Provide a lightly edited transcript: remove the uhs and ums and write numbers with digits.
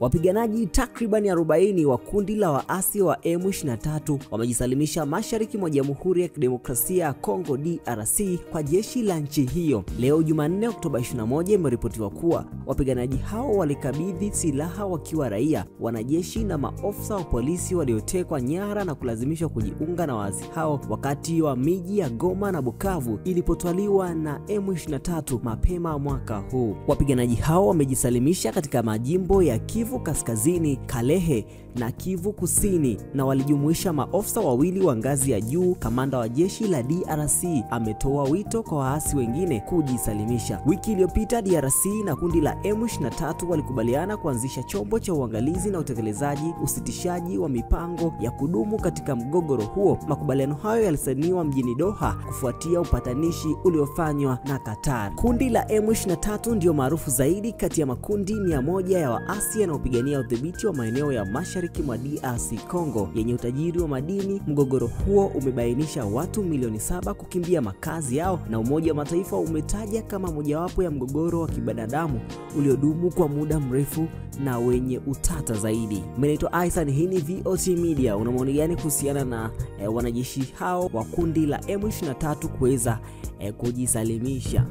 Wapiganaji takribani 40 wa kundi la waasi wa M23 wamejisalimisha mashariki mwa Jamhuri ya Kidemokrasia ya Kongo DRC kwa jeshi la nchi hiyo. Leo Jumanne Oktoba 21 imeripotiwa kuwa wapiganaji hao walikabidhi silaha wakiwa raia, wanajeshi na maofisa wa polisi waliotekwa nyara na kulazimishwa kujiunga na waasi hao wakati wa miji ya Goma na Bukavu ilipotwaliwa na M23 mapema mwaka huu. Wapiganaji hao wamejisalimisha katika majimbo ya Kivu Kaskazini, Kalehe na Kivu Kusini na walijumuisha maofisa wawili wa ngazi ya juu. Kamanda wa jeshi la DRC ametoa wito kwa waasi wengine kujisalimisha. Wiki iliyopita DRC na kundi la M23 walikubaliana kuanzisha chombo cha uangalizi na utekelezaji usitishaji wa mipango ya kudumu katika mgogoro huo. Makubaliano hayo yalisainiwa mjini Doha kufuatia upatanishi uliofanywa na Qatar. Kundi la M23 ndio maarufu zaidi kati ya makundi 100 ya waasi yanayopigania udhibiti wa maeneo ya mashariki mwa DRC Congo yenye utajiri wa madini. Mgogoro huo umebainisha watu milioni 7 kukimbia makazi yao, na Umoja wa Mataifa umetaja kama mojawapo ya mgogoro wa kibinadamu uliodumu kwa muda mrefu na wenye utata zaidi. Mimi naitwa Aisan, hii ni VOT Media. Una maoni gani kuhusiana na wanajeshi hao wa kundi la M23 kuweza kujisalimisha?